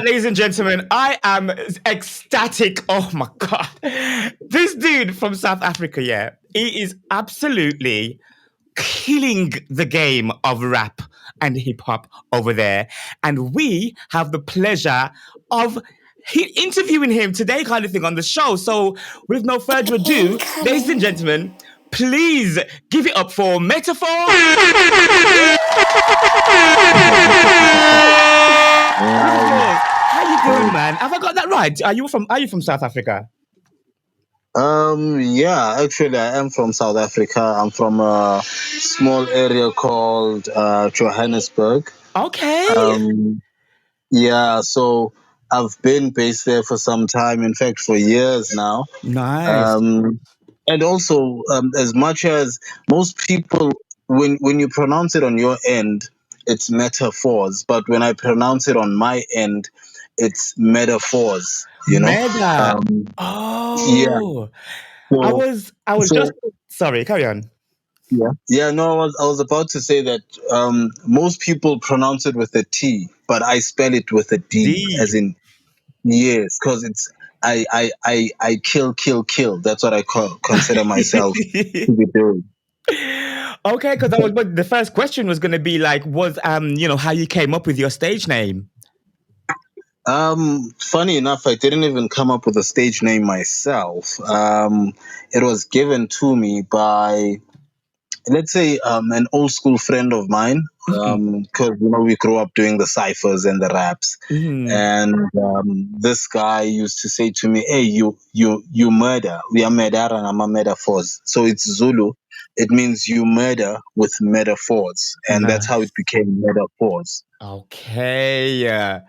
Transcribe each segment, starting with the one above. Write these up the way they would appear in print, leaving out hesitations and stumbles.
ladies and gentlemen, I am ecstatic. Oh my God. This dude from South Africa, yeah, he is absolutely killing the game of rap and hip hop over there. And we have the pleasure of interviewing him today, kind of thing, on the show. So, with no further ado, ladies and gentlemen, please give it up for Medaphorz. Medaphorz, how you doing, man? Have I got that right? Are you from South Africa? Yeah, actually, I am from South Africa. I'm from a small area called Johannesburg. Okay. Um, yeah, so I've been based there for some time, in fact, for years now. Nice. Um, and also, as much as most people, when you pronounce it on your end, it's metaphors, but when I pronounce it on my end, it's metaphors. Meda. Yeah. Oh. I So, was I was just so sorry, carry on. yeah, no, I was about to say that most people pronounce it with a T, but I spell it with a D, as D. in yes, because it's I kill, kill, kill. That's what I consider myself to be doing. Okay, because I was but the first question was gonna be like, was how you came up with your stage name. Funny enough, I didn't even come up with a stage name myself. It was given to me by, let's say, an old school friend of mine, Mhm. because we grew up doing the ciphers and the raps, Mhm. and this guy used to say to me, "Hey, you murder. We are murder and I'm a metaphors." So it's Zulu. It means you murder with metaphors, and that's how it Nice. became metaphors. Okay.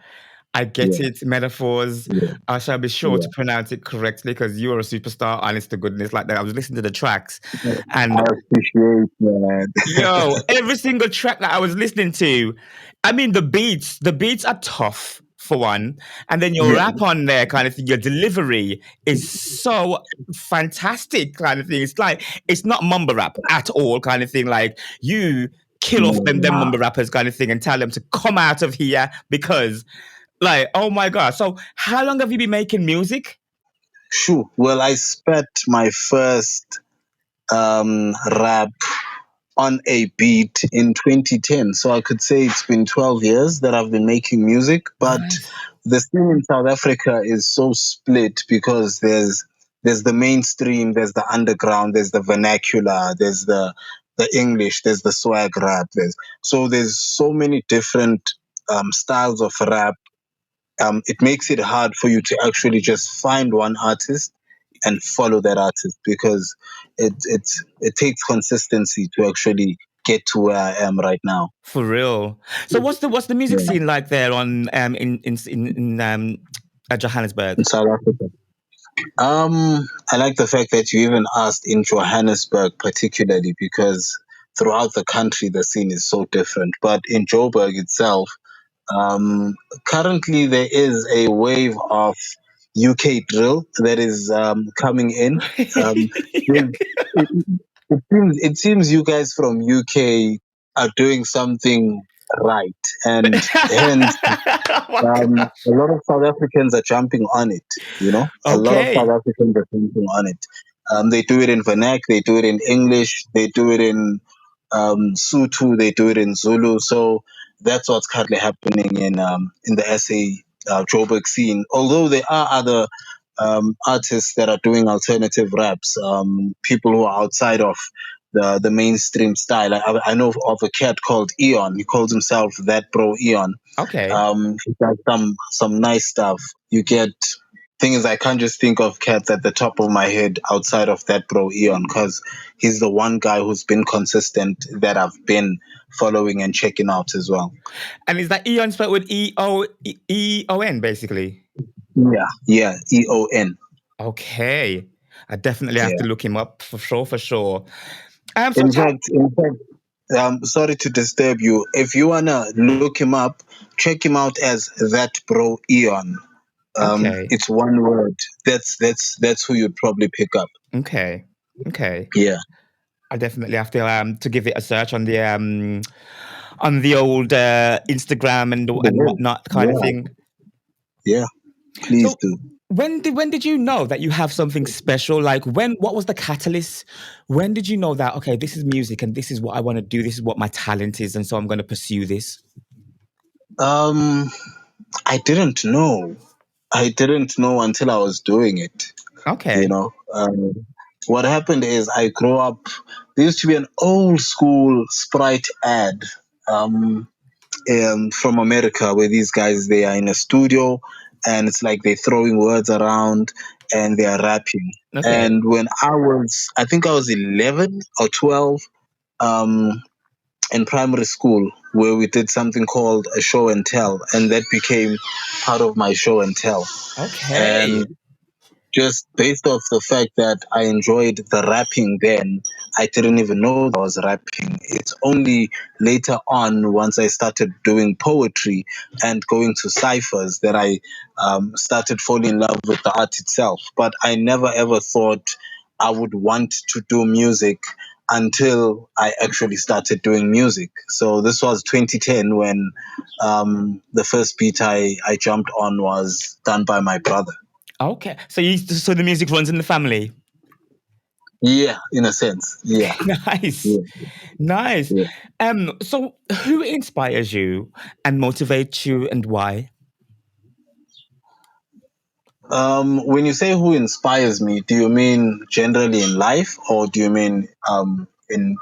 I get Yeah, it. Medaphors. yeah, I shall be sure yeah. to pronounce it correctly because you're a superstar, honest to goodness. Like that. I was listening to the tracks I and appreciate that. yo, every single track that I was listening to, I mean, the beats are tough for one, and then your Yeah. rap on there, kind of thing, your delivery is so fantastic, kind of thing. It's like it's not mumble rap at all, kind of thing. Like you kill off them Yeah. mumble rappers, kind of thing, and tell them to come out of here because, like, oh my god. So, how long have you been making music? Sure. Well, I spent my first rap on a beat in 2010. So I could say it's been 12 years that I've been making music. But Nice. the scene in South Africa is so split because there's the mainstream, there's the underground, there's the vernacular, there's the English, there's the swag rap. There's so many different styles of rap. It makes it hard for you to actually just find one artist and follow that artist because it takes consistency to actually get to where I am right now. For real. So what's the music Yeah, scene like there on in Johannesburg? in South Africa. I like the fact that you even asked in Johannesburg particularly because throughout the country the scene is so different. But in Joburg itself, um, currently there is a wave of UK drill that is coming in. Um, there's- it, it seems you guys from UK are doing something right, and hence Oh my God. a lot of South Africans are jumping on it. A lot of South Okay. Africans are jumping on it. They do it in Vernac, they do it in English, they do it in Sutu, they do it in Zulu. So that's what's currently happening in the SA Joburg scene. Although there are other artists that are doing alternative raps, people who are outside of the mainstream style. I know of a cat called Eon. He calls himself that bro Eon. Okay. He does some nice stuff. You get thing is I can't just think of cats at the top of my head outside of that bro Eon because he's the one guy who's been consistent that I've been following and checking out as well. And is that Eon spelled with E-O-N basically? Yeah, yeah, Eon. Okay. I definitely have to Yeah. look him up for sure, for sure. So In fact, sorry to disturb you. If you wanna look him up, check him out as that bro Eon. okay. It's one word. That's who you'd probably pick up. Okay. Okay. Yeah. I definitely have to give it a search on the old Instagram and The word. whatnot kind of Yeah. thing. Yeah, please So do. when did you know that you have something special? Like what was the catalyst? When did you know that okay, this is music and this is what I want to do, this is what my talent is, and so I'm going to pursue this? Um, I didn't know. I didn't know until I was doing it. You Okay. know, what happened is I grew up. There used to be an old school Sprite ad. Um, from America where these guys they are in a studio and it's like they're throwing words around and they are rapping. Okay. And when I think I was 11 or 12 um, in primary school where we did something called a show and tell, and that became part of my show and tell. Okay. And just based off the fact that I enjoyed the rapping then, I didn't even know that I was rapping. It's only later on, once I started doing poetry and going to ciphers, that I started falling in love with the art itself. But I never ever thought I would want to do music until I actually started doing music. So this was 2010 when the first beat I jumped on was done by my brother. Okay. So the music runs in the family. Yeah, in a sense. Yeah, Nice. yeah, Nice. yeah. So who inspires you and motivates you and why? When you say who inspires me, do you mean generally in life, or do you mean in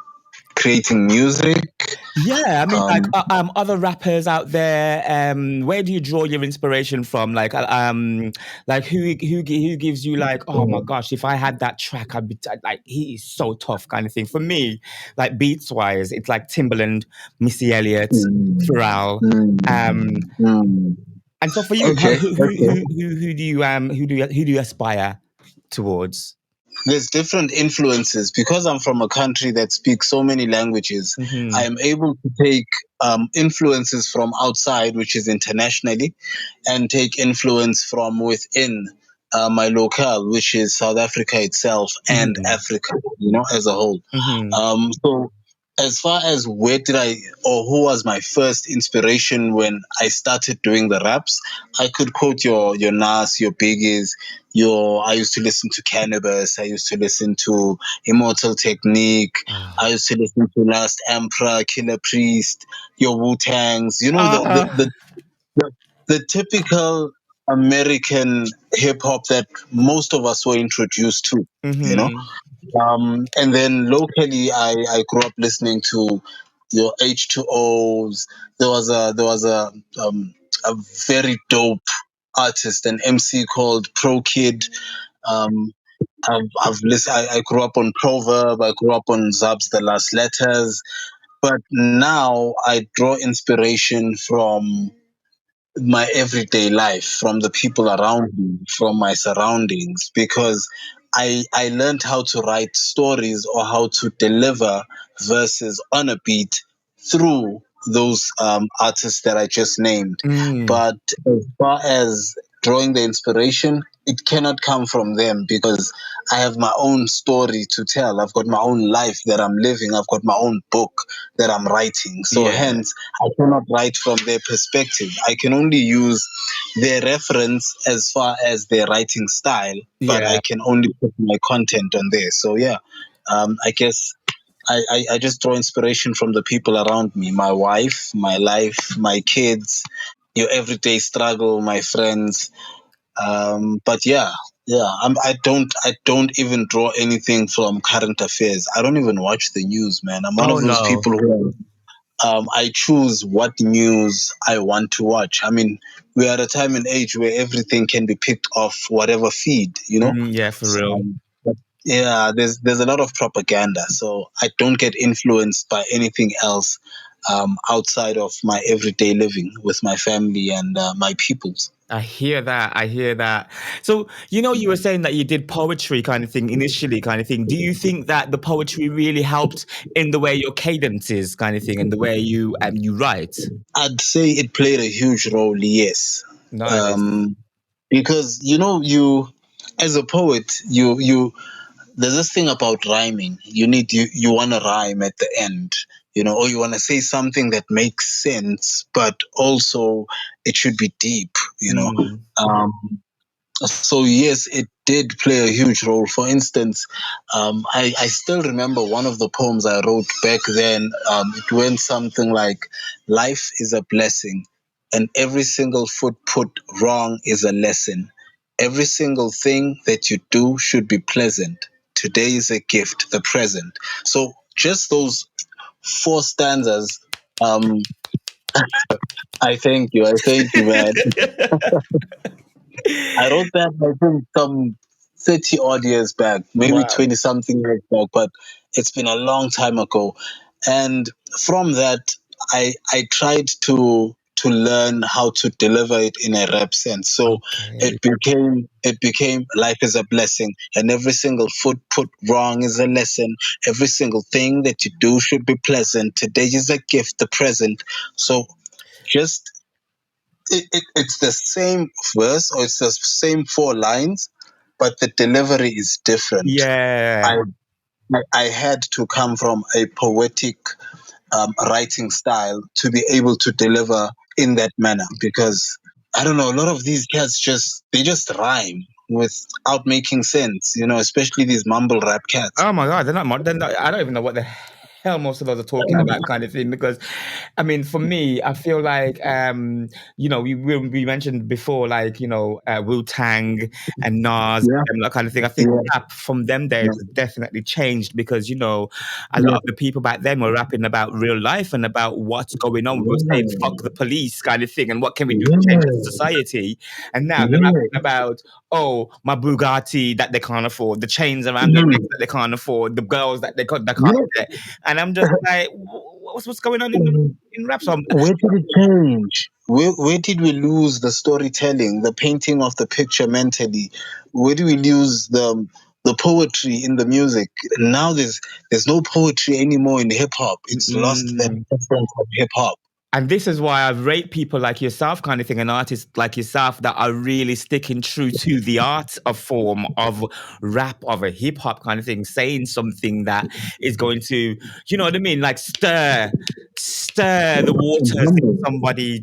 creating music? Yeah, I mean, like Um, other rappers out there. Where do you draw your inspiration from? Like who gives you like, oh my gosh, if I had that track, I'd be like, he is so tough, kind of thing. For me, like beats wise, it's like Timbaland, Missy Elliott, mm, Pharrell. mm, Um, mm. and so for you, Okay, okay. who do you aspire towards? There's different influences because I'm from a country that speaks so many languages. I Hmm. am able to take influences from outside, which is internationally, and take influence from within my locale, which is South Africa itself and Hmm. Africa, as a whole. Hmm. So, as far as where did I or who was my first inspiration when I started doing the raps, I could quote your Nas, your Biggies, your. I used to listen to Cannabis. I used to listen to Immortal Technique. I Ah. used to listen to Last Emperor, Killer Priest, your Wu Tangs. You know Ah. the the typical American hip hop that most of us were introduced to. You know, Hmm. and then locally, I grew up listening to your H2Os. There was a very dope artist, an MC called Pro Kid. Um, I've listened. I grew up on Proverb. I grew up on Zab's The Last Letters. But now I draw inspiration from my everyday life, from the people around me, from my surroundings, because I learned how to write stories or how to deliver verses on a beat through those artists that I just named. Mm. But as far as drawing the inspiration, it cannot come from them because I have my own story to tell. I've got my own life that I'm living. I've got my own book that I'm writing. So Yeah. hence, I cannot write from their perspective. I can only use their reference as far as their writing style, but I Yeah. can only put my content on there. So yeah, I guess I just draw inspiration from the people around me, my wife, my life, my kids, your everyday struggle, my friends. But yeah, I don't even draw anything from current affairs. I don't even watch the news, man. I'm one Oh of those no. people who I choose what news I want to watch. I mean, we're at a time and age where everything can be picked off whatever feed, you know. Mm, yeah, for So, real. but yeah, there's a lot of propaganda, so I don't get influenced by anything else outside of my everyday living with my family and my peoples. I hear that. I hear that. So, you were saying that you did poetry kind of thing initially, kind of thing. Do you think that the poetry really helped in the way your cadence is, kind of thing, and the way you write? I'd say it played a huge role, yes. Nice. Um, because you as a poet, you there's this thing about rhyming. You want to rhyme at the end. or you want to say something that makes sense, but also it should be deep. Mm. Um, so yes, it did play a huge role. For instance, I still remember one of the poems I wrote back then. It went something like, "Life is a blessing, and every single foot put wrong is a lesson. Every single thing that you do should be pleasant. Today is a gift, the present." So just those four stanzas. Um, I thank you, man. I wrote that I think some 30 odd years back, maybe Wow. 20 something years back, but it's been a long time ago. And from that, I tried to learn how to deliver it in a rap sense. So Okay. it became life is a blessing, and every single foot put wrong is a lesson. Every single thing that you do should be pleasant. Today is a gift, the present. So just it's the same verse, or it's the same four lines, but the delivery is different. Yeah. I I had to come from a poetic writing style to be able to deliver in that manner, because I don't know, a lot of these cats just rhyme without making sense, especially these mumble rap cats. Oh my God, they're not, I don't even know what the hell most of us are talking about, kind of thing. Because, I mean, for me, I feel like, we mentioned before, like, Wu Tang and Nas, Yeah, and that kind of thing. I think yeah, rap from them days yeah, has definitely changed because, a lot yeah, of the people back then were rapping about real life and about what's going on. We were saying, fuck the police, kind of thing, and what can we do to change the society? And now they're yeah, rapping about, oh, my Bugatti that they can't afford, the chains around their necks yeah, that they can't afford, the girls that they can't yeah. get, and I'm just like, what's going on in rap? So Where did it change? Where did we lose the storytelling, the painting of the picture mentally? Where do we lose the poetry in the music? Now there's no poetry anymore in hip hop. It's lost that mm, essence of hip hop. and this is why I rate people like yourself, kind of thing, an artist like yourself that are really sticking true to the art of form of rap, of a hip hop kind of thing, saying something that is going to, you know what I mean, like stir the I'm waters in humbled. somebody,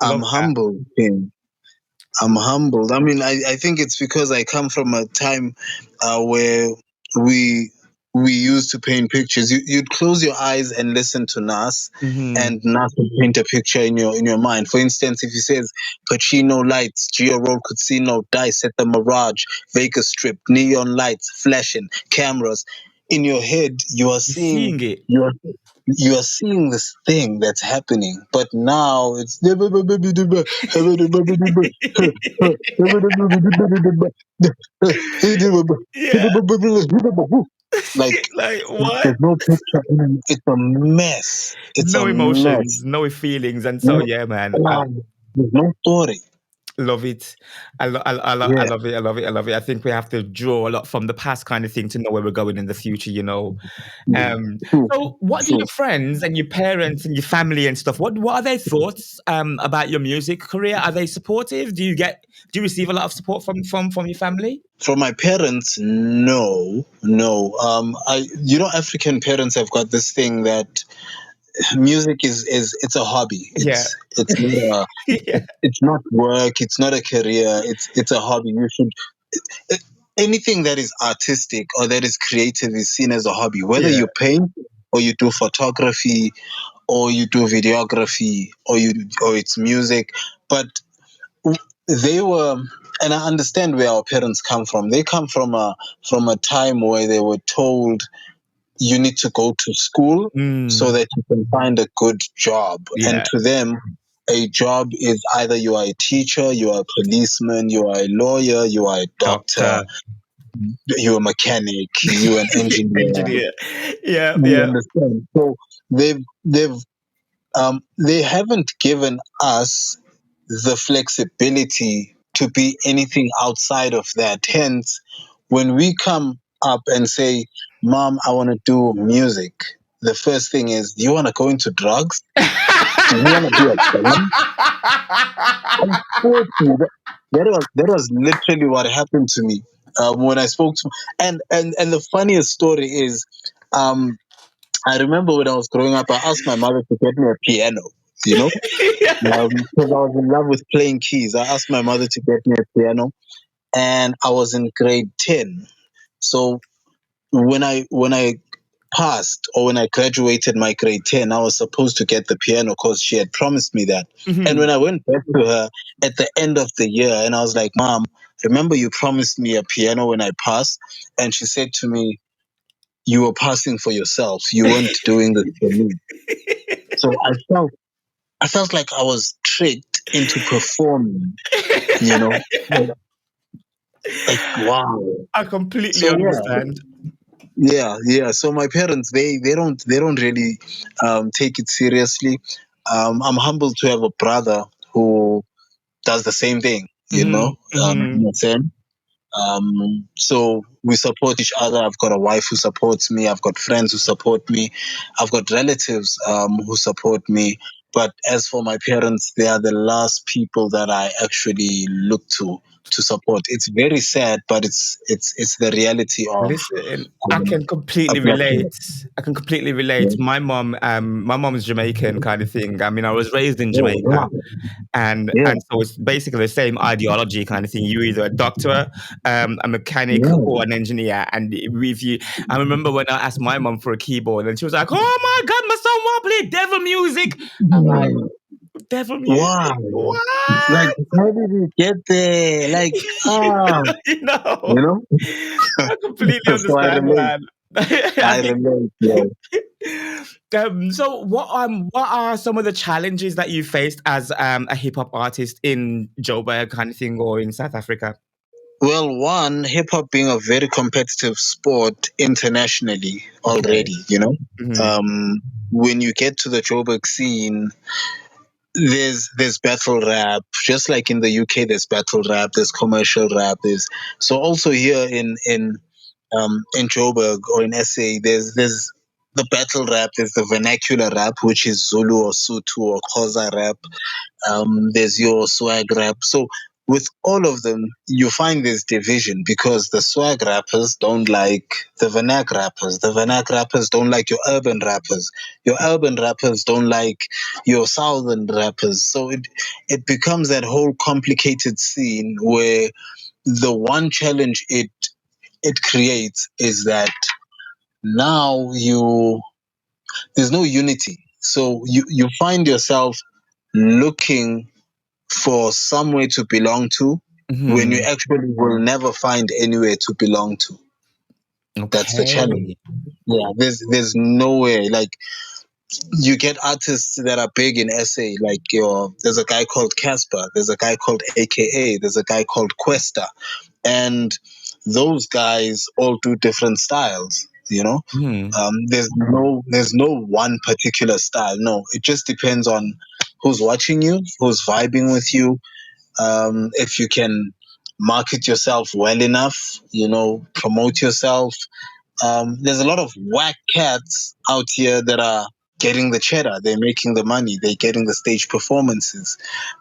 I'm love that. humbled, King. I'm humbled. I mean, I think it's because I come from a time where we we used to paint pictures. You'd close your eyes and listen to Nas, Hmm. and Nas would paint a picture in your mind. For instance, if he says Pacino lights, Geo Road Casino, dice at the Mirage, Vegas Strip, neon lights, flashing, cameras, in your head You're seeing it. you are seeing this thing that's happening, but now it's Yeah. like Like what? there's no picture in it. It's a mess. It's a No mess. emotions, no feelings, and so No, yeah, man. there's no story. Love it. I Yeah. love it. I love it. I love it. I think we have to draw a lot from the past kind of thing to know where we're going in the future. Yeah. Um, True. so what do True. your friends and your parents and your family and stuff, what are their thoughts about your music career? Are they supportive? Do you receive a lot of support from your family? From my parents, no, no. African parents have got this thing that music is it's a hobby. Yeah. It's not Yeah. it's not work. It's not a career. It's a hobby. You should anything that is artistic or that is creative is seen as a hobby. Whether Yeah. you paint or you do photography or you do videography or it's music, but they were. And I understand where our parents come from. They come from a time where they were told you need to go to school so Mm, that you can find a good job. And yeah. to them, a job is either you are a teacher, you are a policeman, you are a lawyer, you are a doctor, Doctor. you're a mechanic, you're an engineer. Engineer. Yeah. You Yeah. understand? So they've they haven't given us the flexibility to be anything outside of that. Hence, when we come up and say, "Mom, I want to do music," the first thing is, "Do you want to go into drugs? Do you want to be a gun?" Unfortunately, that was literally what happened to me when I spoke to. And the funniest story is, um, I remember when I was growing up, I asked my mother to get me a piano, you know, Yeah. because I was in love with playing keys. I asked my mother to get me a piano, and I was in grade 10. So when I passed, or when I graduated my grade 10, I was supposed to get the piano because she had promised me that. And Mhm. when I went back to her at the end of the year, and I was like, Mom, remember you promised me a piano when I passed? And she said to me, you were passing for yourself. You weren't doing this for me. So I felt like I was tricked into performing, you know? Like, wow. I completely So understand. yeah. So my parents, they don't really take it seriously. I'm humbled to have a brother who does the same thing, Mhm, in mhm. a sense. So we support each other. I've got a wife who supports me. I've got friends who support me. I've got relatives who support me. But as for my parents, they are the last people that I actually look to support. It's very sad, but it's the reality of Listen, I can a completely black relate. person. I can completely relate. Yeah. My mom's Jamaican kind of thing. I mean, I was raised in Oh, Jamaica, wow. and Yeah, so it's basically the same ideology kind of thing. You're either a doctor, a mechanic, yeah. or an engineer. And if you, I remember when I asked my mom for a keyboard, and she was like, "Oh my God, my son want to play devil music." I'm like, Wow. "Devil music? Wow. Like, What?" how did you get there? Like, you you know, know? I completely So I understand, relate. man. I relate. Yeah. So what are some of the challenges that you faced as a hip hop artist in Joburg kind of thing or in South Africa? Well, one, hip hop being a very competitive sport internationally Okay. already, Hmm. Um, when you get to the Joburg scene, there's battle rap, just like in the UK. There's battle rap, there's commercial rap, there's so also here in Joburg or in SA, there's the battle rap, there's the vernacular rap, which is Zulu or Sotho or Xhosa rap. There's your swag rap. So with all of them, you find this division because the swag rappers don't like the vernac rappers. The vernac rappers don't like your urban rappers. Your urban rappers don't like your southern rappers. So it becomes that whole complicated scene where the one challenge it creates is that now there's no unity. So you find yourself looking for somewhere to belong to when you Hmm. actually will never find anywhere to belong to. That's the challenge. Okay. Yeah, there's nowhere. Like, you get artists that are big in SA, like there's a guy called Casper, there's a guy called AKA, there's a guy called Questa, and those guys all do different styles. Hmm. There's no one particular style. No, it just depends on who's watching you, who's vibing with you, if you can market yourself well enough, promote yourself. There's a lot of whack cats out here that are getting the cheddar. They're making the money. They're getting the stage performances,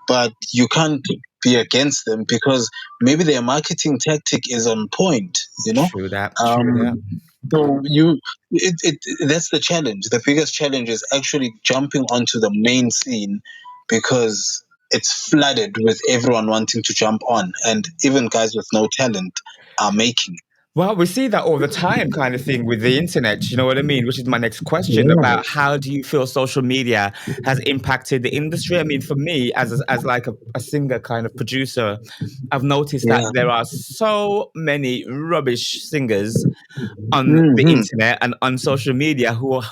but you can't be against them because maybe their marketing tactic is on point. True that. True that. Um, so that's the challenge. The biggest challenge is actually jumping onto the main scene because it's flooded with everyone wanting to jump on, and even guys with no talent are making. Well, we see that all the time, kind of thing, with the internet. You know what I mean? Which is my next question Yeah, about how do you feel social media has impacted the industry? I mean, for me, as like a singer, kind of producer, I've noticed that yeah. there are so many rubbish singers on the Hmm. internet and on social media who have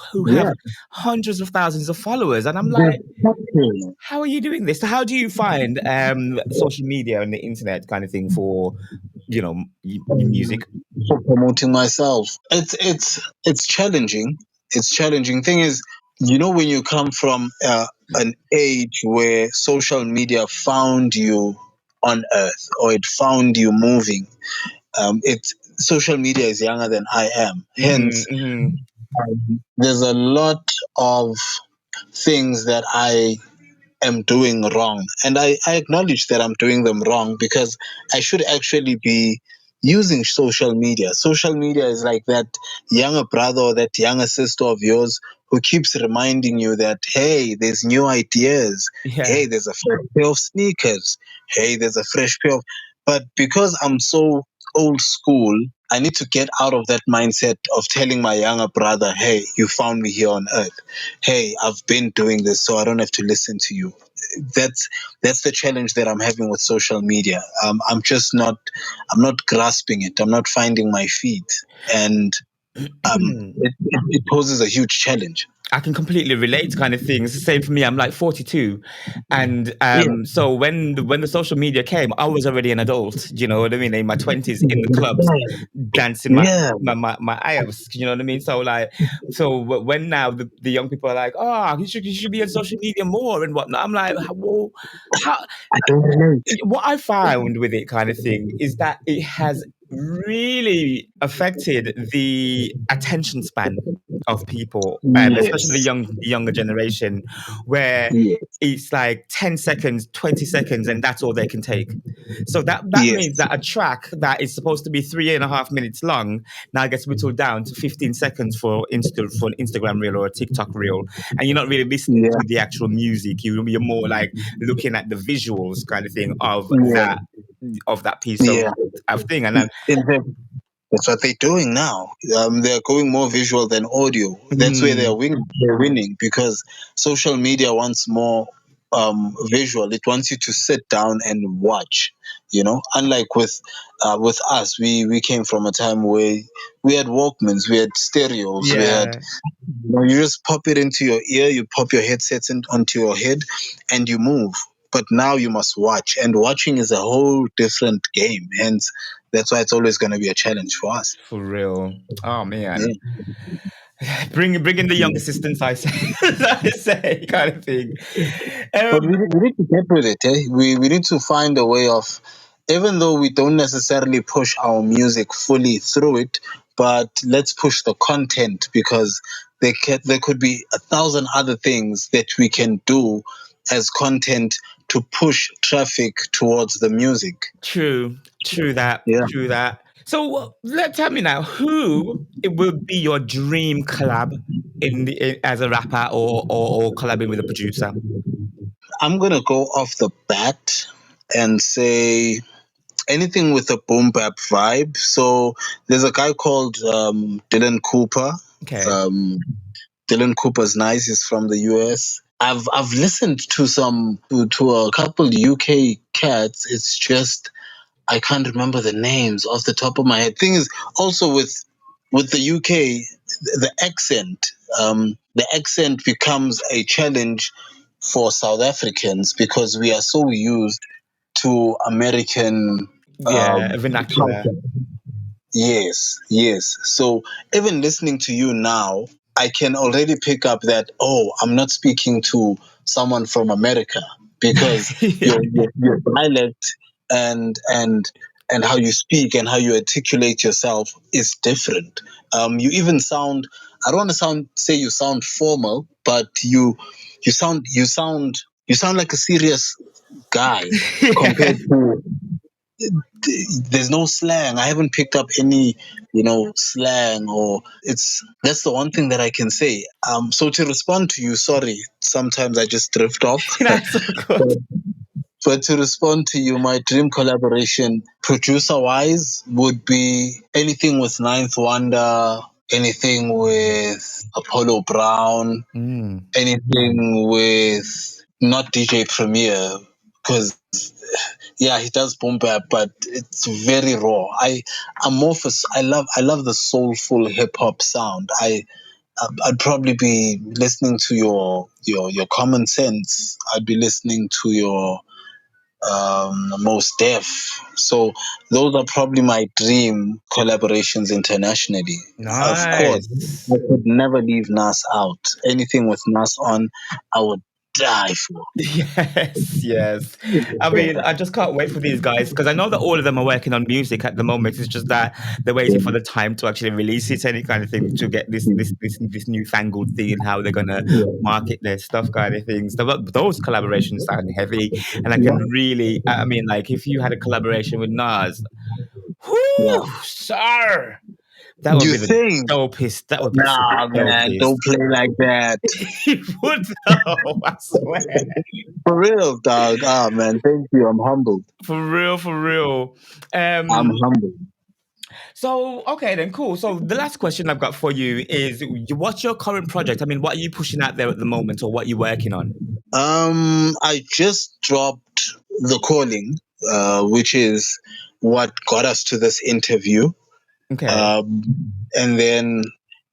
Yeah. hundreds of thousands of followers, and I'm like, Exactly. how are you doing this? So how do you find social media and the internet kind of thing for music? For promoting myself. It's challenging. It's challenging. Thing is, when you come from an age where social media found you on Earth, or it found you moving, it social media is younger than I am. Hmm. Hence, Hmm. there's a lot of things that I am doing wrong, and I acknowledge that I'm doing them wrong because I should actually be using social media. Social media is like that younger brother or that younger sister of yours who keeps reminding you that, hey, there's new ideas. Yeah. Hey, there's a fresh pair of sneakers. Hey, there's a fresh pair of. But because I'm so old school, I need to get out of that mindset of telling my younger brother, hey, you found me here on earth. Hey, I've been doing this, so I don't have to listen to you. That's that's the challenge that I'm having with social media. I'm not grasping it. I'm not finding my feet, and it poses a huge challenge. I can completely relate, kind of thing. It's the same for me. I'm like 42, and Yeah, so when the social media came, I was already an adult. Do you know what I mean? In my 20s, in the clubs, dancing yeah, my ayos. You know what I mean? So like, so when now the young people are like, oh, you should be on social media more and whatnot. I'm like, well, how I don't relate. what I found with it, kind of thing, is that it has really affected the attention span of people, especially Yes, the younger generation, where yes, it's like 10 seconds, 20 seconds, and that's all they can take. So that means yes, that a track that is supposed to be 3.5 minutes long now gets whittled down to 15 seconds for an Instagram reel or a TikTok reel, and you're not really listening yeah, to the actual music. You're more like looking at the visuals, kind of thing, yeah, of that piece yeah. of thing. And then, In fact, that's what they're doing now. They're going more visual than audio. That's where mm, they're winning because social media wants more visual. It wants you to sit down and watch. You know, unlike with us, we came from a time where we had Walkmans, we had stereos, we had. yeah, You know, you just pop it into your ear, you pop your headsets onto your head, and you move. But now you must watch, and watching is a whole different game. Hence, that's why it's always going to be a challenge for us. for real. Oh man, Yeah. bring in the young assistants, I say, I say, kind of thing. But Um, we need to get with it. We need to find a way of, even though we don't necessarily push our music fully through it, but let's push the content because there could be 1,000 other things that we can do as content to push traffic towards the music. True, true that, Yeah. true that. So let tell me now, who it will be your dream collab as a rapper or collabing with a producer? I'm going to go off the bat and say anything with a boom bap vibe. So there's a guy called Dylan Cooper. Okay. Um, Dylan Cooper's nice. He's from the US. I've listened to a couple UK cats. It's just I can't remember the names off the top of my head. Thing is, also with the UK, the accent becomes a challenge for South Africans because we are so used to American Yeah, vernacular. culture. Yes, yes. So even listening to you now, I can already pick up that, oh, I'm not speaking to someone from America because your dialect and and and how you speak and how you articulate yourself is different. You even sound, I don't want to say you sound formal, but you sound like a serious guy Yeah. compared to, there's no slang. I haven't picked up any, slang, or it's that's the one thing that I can say. So to respond to you, sorry, sometimes I just drift off. That's so good. But to respond to you, my dream collaboration, producer wise, would be anything with Ninth Wonder, anything with Apollo Brown, Mm. anything with not DJ Premier, because yeah, he does boom bap, but it's very raw. I'm more for, I love the soulful hip hop sound. I'd probably be listening to your Common Sense. I'd be listening to your Most Def. So those are probably my dream collaborations internationally. Of course, I Nice. could never leave Nas out. Anything with Nas on, I would die for. Yes, yes. I mean, I just can't wait for these guys because I know that all of them are working on music at the moment. It's just that they're waiting for the time to actually release it, any kind of thing, to get this newfangled thing and how they're gonna market their stuff, kind of things. Those collaborations sound heavy, and I can Yeah. really, I mean, like if you had a collaboration with Nas, whoo, Yeah. sir. That would You be the think? dopest. That would be the Nah, man, dopest. don't play like that. He would though, I swear. For real, dog. Ah, man, thank you. I'm humbled. For real, for real. I'm humbled. So okay then, cool. So the last question I've got for you is, what's your current project? I mean, what are you pushing out there at the moment, or what are you working on? I just dropped The Calling, which is what got us to this interview. Okay. And then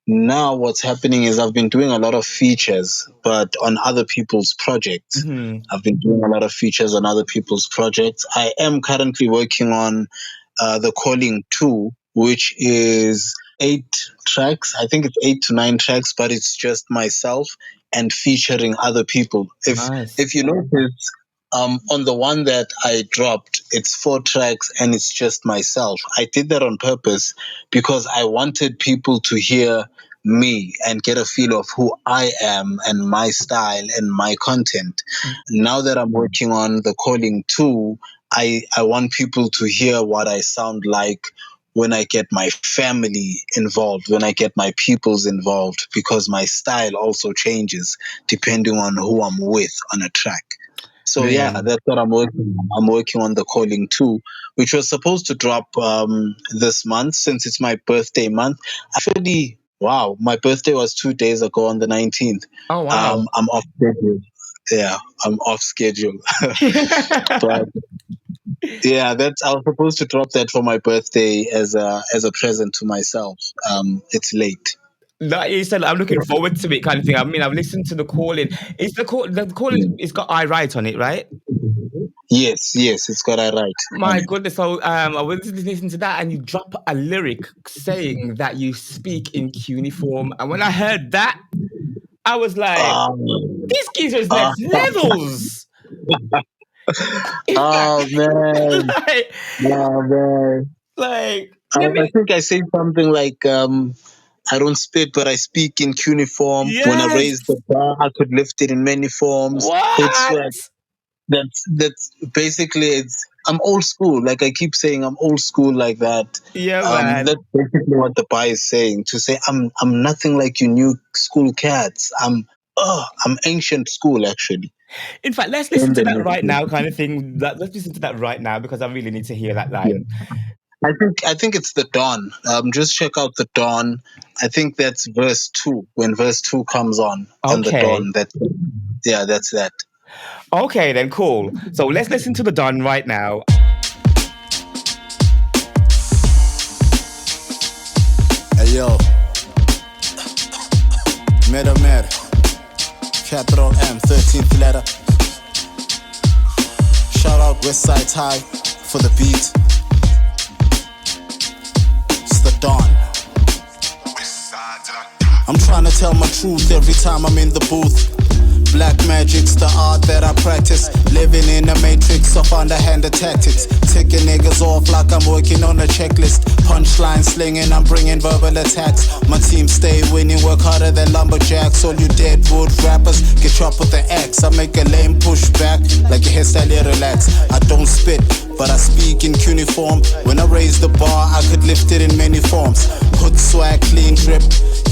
now what's happening is I've been doing a lot of features, but on other people's projects. Hmm. I've been doing a lot of features on other people's projects. I am currently working on The Calling 2, which is 8 tracks. I think it's 8 to 9 tracks, but it's just myself and featuring other people. Nice. If you notice, on the one that I dropped, it's 4 tracks and it's just myself. I did that on purpose because I wanted people to hear me and get a feel of who I am and my style and my content. Now that I'm working on The Calling 2, I want people to hear what I sound like when I get my family involved, when I get my peoples involved, because my style also changes depending on who I'm with on a track. So yeah, Man. that's what I'm working on. I'm working on The Calling 2, which was supposed to drop this month since it's my birthday month. Actually, wow, my birthday was 2 days ago on the 19th. Oh wow. I'm off schedule. Yeah, I'm off schedule. But yeah, I was supposed to drop that for my birthday as a present to myself. It's late. Like you said, I'm looking forward to it, kind of thing. I mean, I've listened to the calling. It's the calling. It's got I right on it, right? Yes, it's got I right on My it. goodness. So I was listening to that, and you drop a lyric saying that you speak in cuneiform, and when I heard that, I was like, Um, "This geezer's uh, next levels." In fact, oh man, like, oh man. let I me. think I say something like, I don't spit, but I speak in cuneiform. When I Yes. raise the bar, I could lift it in many forms. Hood What? swag. That's basically it's. I'm old school. Like I keep saying, I'm old school like that. Yeah, man. That's basically what the bar is saying. To say I'm nothing like you new school cats. I'm ancient school actually. In fact, let's In listen to the that new right school. now, kind of thing. Let's listen to that right now because I really need to hear that Yeah. line. I think it's the dawn. Just check out the dawn. I think that's verse 2. When verse 2 comes on the Okay. dawn, that's that. Okay, then cool. So let's listen to the Don right now. Hey yo, Meta, capital M, 13th letter. Shout out Westside High for the beat. It's the dawn. I'm trying to tell my truth every time I'm in the booth. Black magic's the art that I practice. Living in a matrix of underhanded tactics. Ticking niggas off like I'm working on a checklist. Punchline slinging, I'm bringing verbal attacks. My team stay winning, work harder than lumberjacks. All you deadwood rappers, get chopped with the axe. I make a lame push back, like your hairstyle, relax. I don't spit, but I speak in cuneiform. When I raise the bar, I could lift it in many forms. Hood swag, clean drip,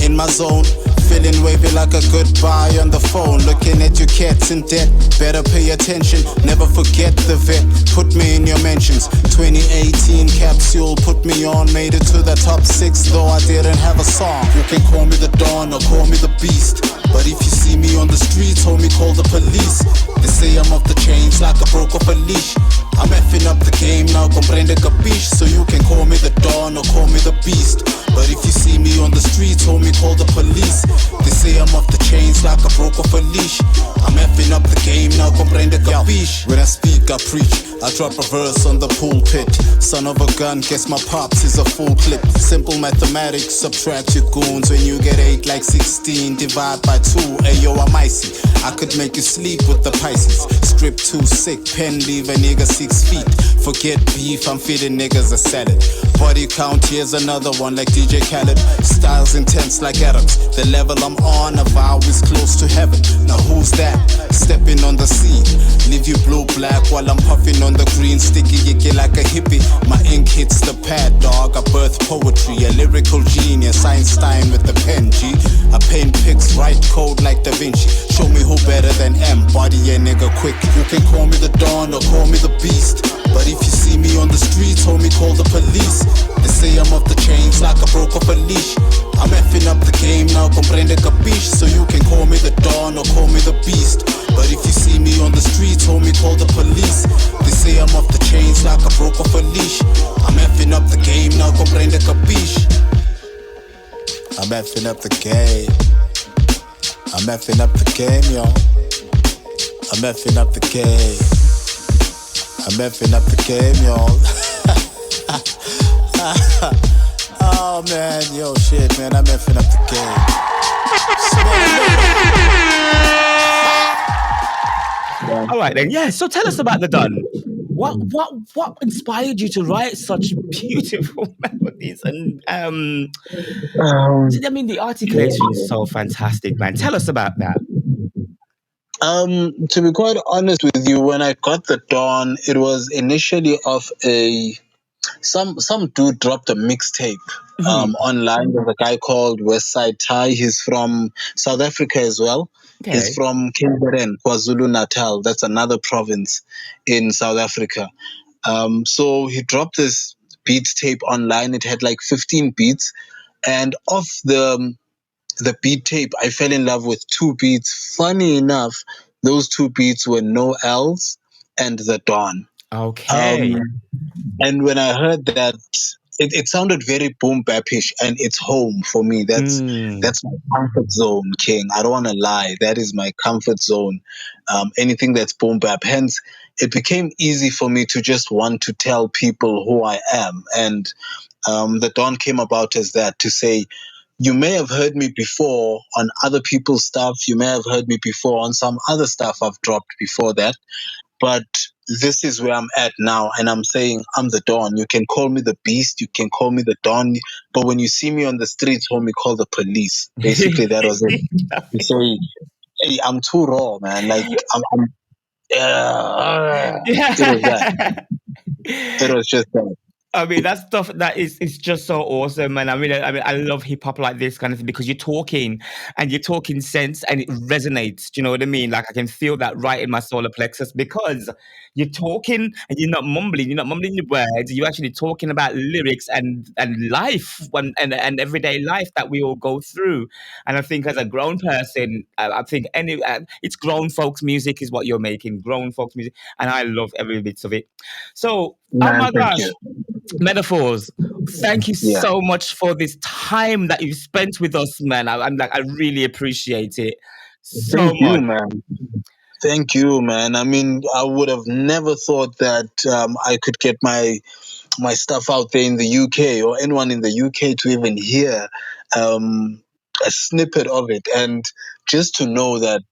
in my zone. Feeling wavy like a goodbye on the phone. Looking at your cats in debt, better pay attention. Never forget the vet, put me in your mentions. 2018 capsule, put me on. Made it to the top 6, though I didn't have a song. You can call me the Dawn or call me the Beast, but if you see me on the streets, homie, call the police. They say I'm off the chains like I broke off a leash. I'm effing up the game now, comprende capiche. So you can call me the Dawn or call me the Beast, but if you see me on the streets, homie, call the police. They say I'm off the chains like I broke off a leash. I'm effing up the game now, comprende capiche. When I speak, I preach, I drop a verse on the pulpit. Son of a gun, guess my pops is a full clip. Simple mathematics, subtract your goons. When you get 8 like 16, divide by 2. Ayo, I'm icy, I could make you sleep with the Pisces. Script too sick, pen leave a nigga 6 feet. Forget beef, I'm feeding niggas a salad. Body count, here's another one like DJ Khaled. Styles intense like Adams. The level I'm on, a vow is close to heaven. Now who's that? Stepping on the scene. Leave you blue black while I'm puffing on the green. Sticky icky like a hippie. My ink hits the pad, dog. I birth poetry, a lyrical genius, Einstein with the pen, G. I paint pics, write code like Da Vinci. Show me who better than M, body a nigga quick. You can call me the Dawn or call me the Beast, but if you see me on the streets, homie, call the police. They say I'm off the chains like I broke off a leash. I'm effing up the game now, comprende capiche. So you can call me the Dawn or call me the Beast, but if you see me on the streets, homie, call the police. They say I'm off the chains like I broke off a leash. I'm effing up the game now, comprende capiche. I'm effing up the game. I'm effing up the game, yo. I'm effing up the game. I'm effing up the game, y'all. Oh man, yo, shit, man, I'm effing up the game. All right then, yeah. So tell us about the Don. What inspired you to write such beautiful melodies? And I mean, the articulation is so fantastic, man. Tell us about that. To be quite honest with you, when I got the Dawn, it was initially of some dude dropped a mixtape online. There's a guy called Westside Ty. He's from South Africa as well. Okay. He's from KZN, KwaZulu-Natal. That's another province in South Africa. So he dropped this beat tape online. It had like 15 beats, and off the beat tape, I fell in love with 2 beats. Funny enough, those 2 beats were No L's and The Dawn. Okay. And when I heard that, it sounded very boom bapish, and it's home for me. That's my comfort zone, King. I don't want to lie. That is my comfort zone. Anything that's boom bap. Hence, it became easy for me to just want to tell people who I am. And The Dawn came about as that, to say, you may have heard me before on other people's stuff. You may have heard me before on some other stuff I've dropped before that. But this is where I'm at now. And I'm saying I'm the Dawn. You can call me the Beast. You can call me the Dawn. But when you see me on the streets, homie, call the police. Basically, that was it. So, hey, I'm too raw, man. Like, it was that. It was just that. I mean, that stuff that is just so awesome, and I mean, I love hip hop like this kind of thing, because you're talking sense and it resonates. Do you know what I mean? Like, I can feel that right in my solar plexus, because you're talking and you're not mumbling your words. You're actually talking about lyrics and life and everyday life that we all go through. And I think as a grown person, I think it's grown folks music is what you're making, grown folks music, and I love every bit of it. So, man, oh my gosh. you. Medaphorz, thank you so much for this time that you've spent with us, man. I really appreciate it so much, man. Thank you, man. I mean, I would have never thought that I could get my stuff out there in the UK, or anyone in the UK to even hear a snippet of it, and just to know that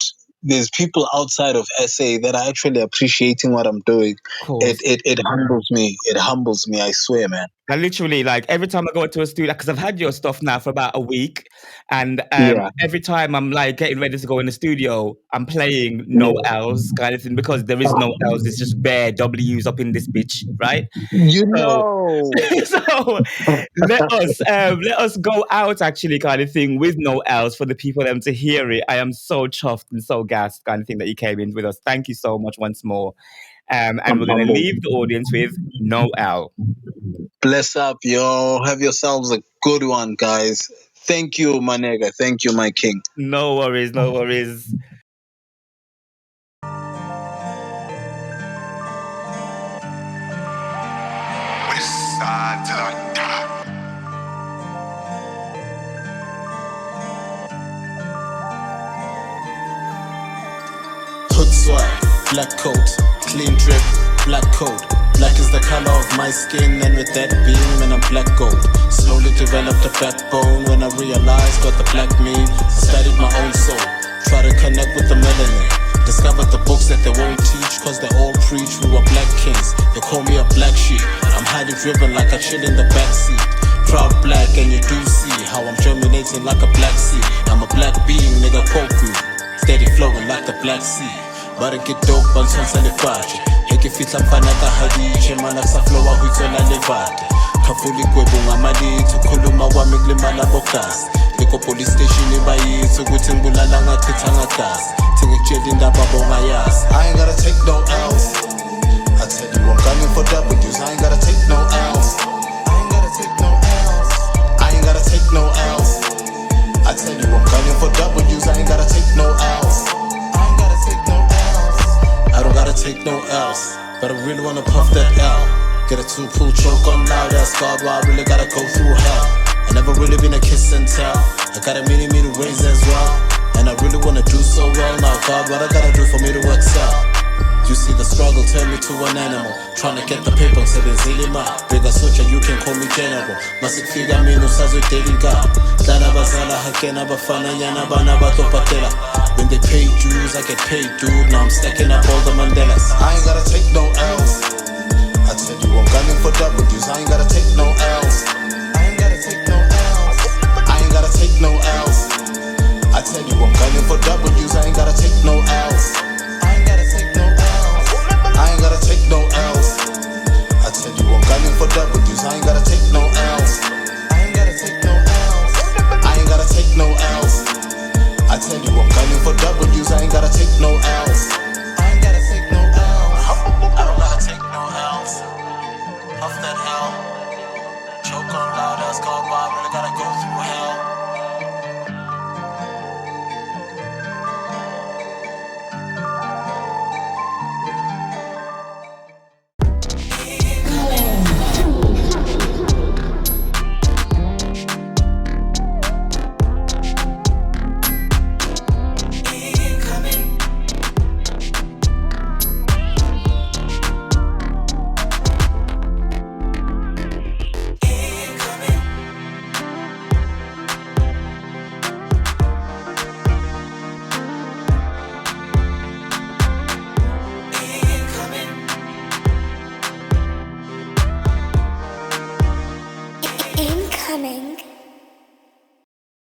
there's people outside of SA that are actually appreciating what I'm doing. It humbles me. It humbles me, I swear, man. I literally, like, every time I go to a studio, because I've had your stuff now for about a week, and every time I'm like getting ready to go in the studio, I'm playing No L's kind of thing, because there is no L's. It's just bare W's up in this bitch, right? You know. So let us go out actually kind of thing with No L's for the people them to hear it. I am so chuffed and so gassed kind of thing that you came in with us. Thank you so much once more. And we're going to leave the audience with No L. Bless up, yo. Have yourselves a good one, guys. Thank you, my nigga. Thank you, my king. No worries, no worries. Hood swag, black coat, clean drip, black coat. Black is the color of my skin, and with that beam and I'm black gold. Slowly developed a backbone when I realized what the black mean. Studied my own soul, try to connect with the melanin. Discovered the books that they won't teach, cause they all preach we were black kings. They call me a black sheep, I'm highly driven like I chill in the backseat. Proud black, and you do see how I'm germinating like a black seed. I'm a black being, nigga, quote me. Steady flowing like the Black Sea. But I get dope on some salifage. Heke fitla mfana ka hadi, chemana sa flow a huitona levade. khafula igwebu ngamalitho khuluma kwami kulimala bogazi ngikho police station bayithi ukuthi ngibulala ngachithanga gazi ngikutshela indaba bongayazi I ain't gotta take no else I tell you I'm gunning for W's I ain't gotta take no else I ain't gotta take no else I ain't gotta take no else I tell you I'm gunning for W's I ain't gotta take no else I ain't gotta take no else I don't gotta take no else but I really wanna puff that L get a two-pull choke on loud ass God why I really gotta go through hell I never really been a kiss and tell I got a many ways as well and I really wanna do so well now God what I gotta do for me to excel you see the struggle turn me to an animal trying to get the paper sebenzile ma bigger soldier you can call me general masikufika mina usazodelika dlala bazala hakena bafana nyana bana batopatela when they pay dues I get paid dude now I'm stacking up all the Mandelas I ain't gotta take no else I tell you I'm gunning for W's I ain't gotta take no else I ain't gotta take no else I ain't gotta take no else I tell you I'm gunning for W's I ain't gotta take no else I ain't gotta take no else I ain't gotta take no else I tell you I'm gunning for W's I ain't gotta take no else I ain't gotta take no else I ain't gotta take no else I tell you I'm gunning for W's I ain't gotta take no else I ain't gotta take no else I don't gotta take no else off that hell choke on loud ass called I really gotta go through hell InComing.